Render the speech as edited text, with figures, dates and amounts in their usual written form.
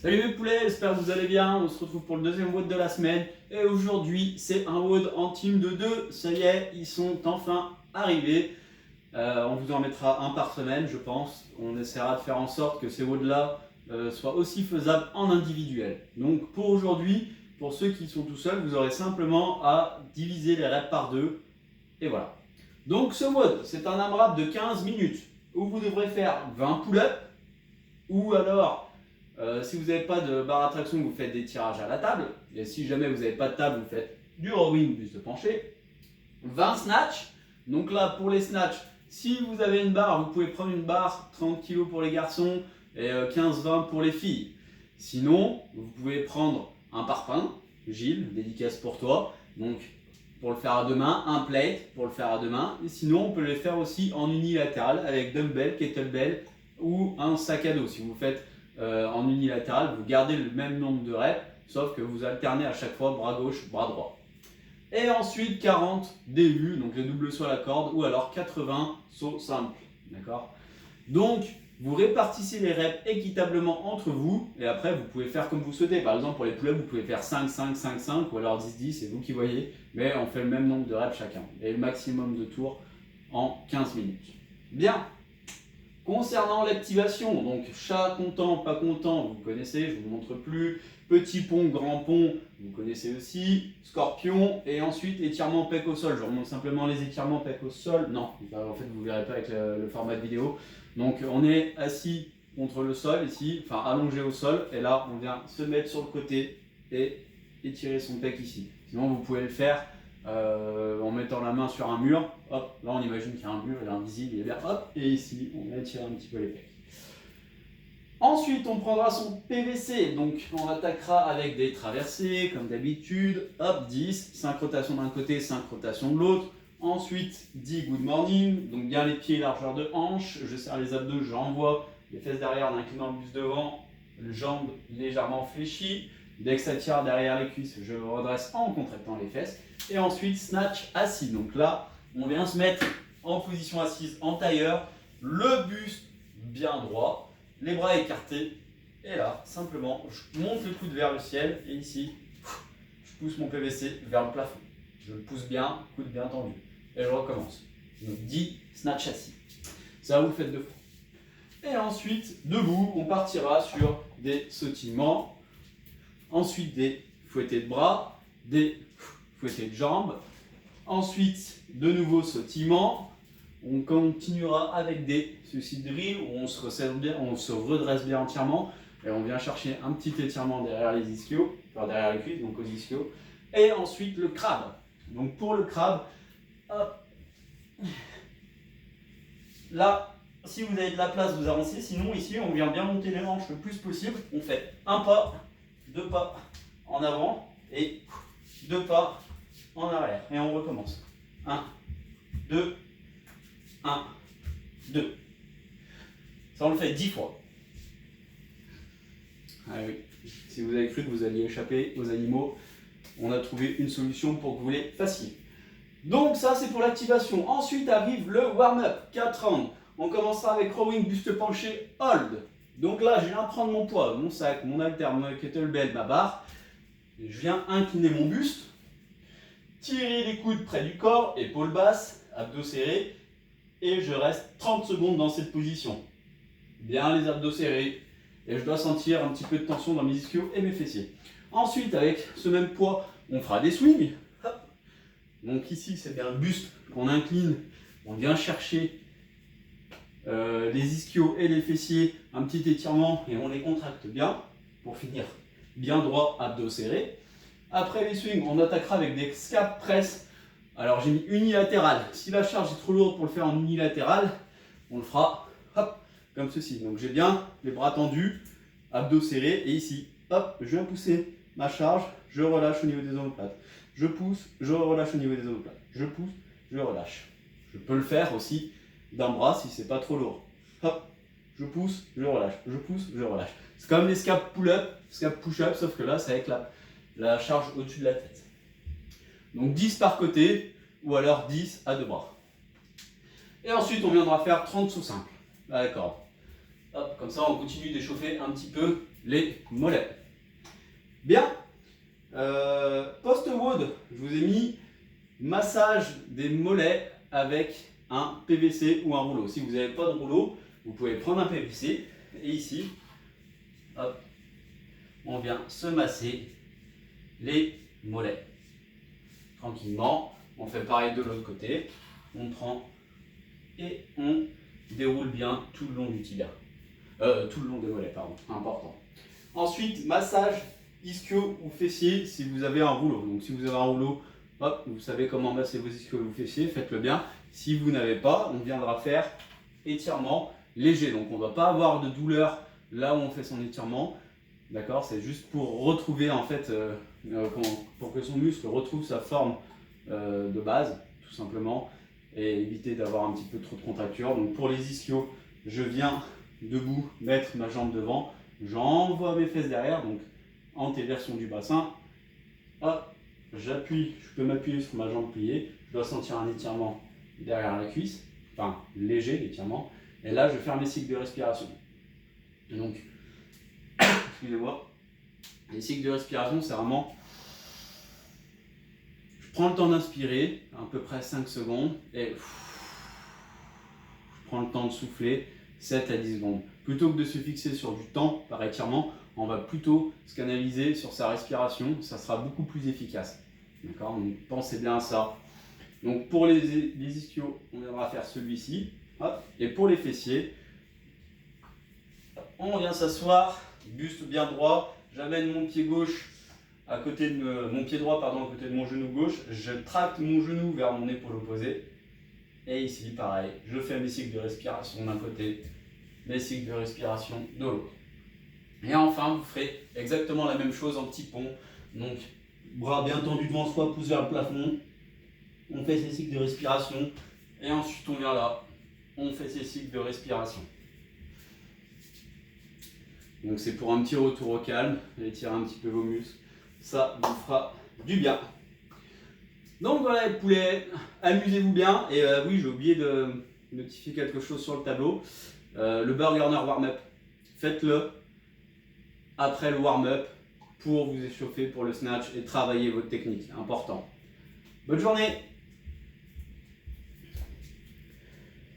Salut mes poulets, j'espère que vous allez bien. On se retrouve pour le deuxième WOD de la semaine. Et aujourd'hui, c'est un WOD en team de 2. Ça y est, ils sont enfin arrivés. On vous en mettra un par semaine, je pense. On essaiera de faire en sorte que ces WOD-là soient aussi faisables en individuel. Donc pour aujourd'hui, pour ceux qui sont tout seuls, vous aurez simplement à diviser les reps par 2. Et voilà. Donc ce WOD, c'est un AMRAP de 15 minutes où vous devrez faire 20 pull-ups ou alors si vous n'avez pas de barre à traction, vous faites des tirages à la table. Et si jamais vous n'avez pas de table, vous faites du rowing, buste penché. 20 snatch. Donc là, pour les snatch, si vous avez une barre, vous pouvez prendre une barre 30 kg pour les garçons et 15-20 pour les filles. Sinon, vous pouvez prendre un parpaing, Gilles, dédicace pour toi. Donc pour le faire à deux mains, un plate pour le faire à deux mains. Et sinon, on peut les faire aussi en unilatéral avec dumbbell, kettlebell ou un sac à dos. Si vous faites en unilatéral, vous gardez le même nombre de reps, sauf que vous alternez à chaque fois bras gauche, bras droit. Et ensuite 40 DU, donc les doubles sauts à la corde, ou alors 80 sauts simples. D'accord? Donc, vous répartissez les reps équitablement entre vous, et après vous pouvez faire comme vous souhaitez. Par exemple, pour les pull-ups, vous pouvez faire 5, 5, 5, 5, ou alors 10, 10, c'est vous qui voyez, mais on fait le même nombre de reps chacun, et le maximum de tours en 15 minutes. Bien. Concernant l'activation, donc chat content, pas content, vous connaissez, je ne vous montre plus. Petit pont, grand pont, vous connaissez aussi. Scorpion, et ensuite étirement pec au sol. Je vous remonte simplement les étirements pec au sol. Non, en fait vous ne verrez pas avec le format de vidéo. Donc on est assis contre le sol ici, enfin allongé au sol, et là on vient se mettre sur le côté et étirer son pec ici. Sinon vous pouvez le faire en mettant la main sur un mur, hop, là on imagine qu'il y a un mur, il est invisible, il est bien, hop, et ici on va tirer un petit peu les pecs. Ensuite on prendra son PVC, donc on attaquera avec des traversées comme d'habitude, hop, 10, 5 rotations d'un côté, 5 rotations de l'autre. Ensuite 10 good morning, donc bien les pieds largeur de hanche, je serre les abdos, j'envoie les fesses derrière en inclinant le buste devant, les jambes légèrement fléchies. Dès que ça tire derrière les cuisses, je redresse en contractant les fesses. Et ensuite, snatch assis. Donc là, on vient se mettre en position assise en tailleur, le buste bien droit, les bras écartés. Et là, simplement, je monte le coude vers le ciel. Et ici, je pousse mon PVC vers le plafond. Je le pousse bien, coude bien tendu. Et je recommence. Donc 10 snatch assis. Ça, vous le faites deux fois. Et ensuite, debout, on partira sur des sautillements. Ensuite, des fouettés de bras, des fouettés de jambes. Ensuite, de nouveau sautillement. On continuera avec des suicide drills où on se redresse bien entièrement. Et on vient chercher un petit étirement derrière les ischios, enfin derrière les cuisses, donc aux ischios. Et ensuite, le crabe. Donc pour le crabe, hop. Là, si vous avez de la place, vous avancez. Sinon, ici, on vient bien monter les hanches le plus possible. On fait un pas, deux pas en avant et deux pas en arrière. Et on recommence. 1, 2, 1, 2. Ça, on le fait 10 fois. Ah oui. Si vous avez cru que vous alliez échapper aux animaux, on a trouvé une solution pour que vous les fassiez. Donc ça, c'est pour l'activation. Ensuite arrive le warm-up, 4 rounds. On commencera avec rowing, buste penché, hold. Donc là, je viens prendre mon poids, mon sac, mon haltère, mon kettlebell, ma barre. Je viens incliner mon buste, tirer les coudes près du corps, épaules basses, abdos serrés, et je reste 30 secondes dans cette position. Bien les abdos serrés, et je dois sentir un petit peu de tension dans mes ischios et mes fessiers. Ensuite, avec ce même poids, on fera des swings. Hop. Donc ici, c'est bien le buste qu'on incline, on vient chercher les ischios et les fessiers, un petit étirement et on les contracte bien pour finir bien droit, abdos serrés. Après les swings, on attaquera avec des scap press. Alors j'ai mis unilatéral. Si la charge est trop lourde pour le faire en unilatéral, on le fera hop, comme ceci. Donc j'ai bien les bras tendus, abdos serrés et ici, hop, je viens pousser ma charge, je relâche au niveau des omoplates. Je pousse, je relâche au niveau des omoplates. Je pousse, je relâche. Je peux le faire aussi d'un bras si c'est pas trop lourd. Hop, je pousse, je relâche, je pousse, je relâche. C'est comme les scap pull-up, scap push-up, sauf que là c'est avec la charge au-dessus de la tête. Donc 10 par côté, ou alors 10 à deux bras. Et ensuite on viendra faire 30 sous simples à la corde. Hop, comme ça, on continue d'échauffer un petit peu les mollets. Bien. Post-WOD, je vous ai mis massage des mollets avec un PVC ou un rouleau. Si vous n'avez pas de rouleau, vous pouvez prendre un PVC et ici, hop, on vient se masser les mollets. Tranquillement, on fait pareil de l'autre côté. On prend et on déroule bien tout le long du tibia. Tout le long des mollets, pardon, important. Ensuite, massage ischio ou fessier si vous avez un rouleau. Donc si vous avez un rouleau, hop, vous savez comment masser vos ischios ou fessiers, faites-le bien. Si vous n'avez pas, on viendra faire étirement léger. Donc on ne va pas avoir de douleur là où on fait son étirement. D'accord, c'est juste pour retrouver en fait, pour que son muscle retrouve sa forme de base, tout simplement, et éviter d'avoir un petit peu trop de contracture. Donc pour les ischios, je viens debout mettre ma jambe devant, j'envoie mes fesses derrière, donc antéversion du bassin. Hop, j'appuie, je peux m'appuyer sur ma jambe pliée, je dois sentir un étirement derrière la cuisse, enfin léger étirement, et là je vais faire mes cycles de respiration. Donc, excusez-moi, les cycles de respiration, c'est vraiment, je prends le temps d'inspirer, à peu près 5 secondes, et je prends le temps de souffler, 7 à 10 secondes. Plutôt que de se fixer sur du temps par étirement, on va plutôt se canaliser sur sa respiration, ça sera beaucoup plus efficace. D'accord? Donc pensez bien à ça. Donc pour les ischios, on viendra faire celui-ci. Et pour les fessiers, on vient s'asseoir, buste bien droit, j'amène mon pied gauche à côté de mon pied droit à côté de mon genou gauche, je tracte mon genou vers mon épaule opposée. Et ici, pareil, je fais mes cycles de respiration d'un côté, mes cycles de respiration de l'autre. Et enfin, vous ferez exactement la même chose en petit pont. Donc, bras bien tendus devant soi, pouce vers le plafond. On fait ces cycles de respiration. Et ensuite, on vient là. On fait ces cycles de respiration. Donc, c'est pour un petit retour au calme. Étirez un petit peu vos muscles. Ça vous fera du bien. Donc voilà les poulets, amusez-vous bien. Et oui, j'ai oublié de notifier quelque chose sur le tableau. Le burger warm-up, faites-le après le warm-up pour vous échauffer pour le snatch et travailler votre technique. Important. Bonne journée!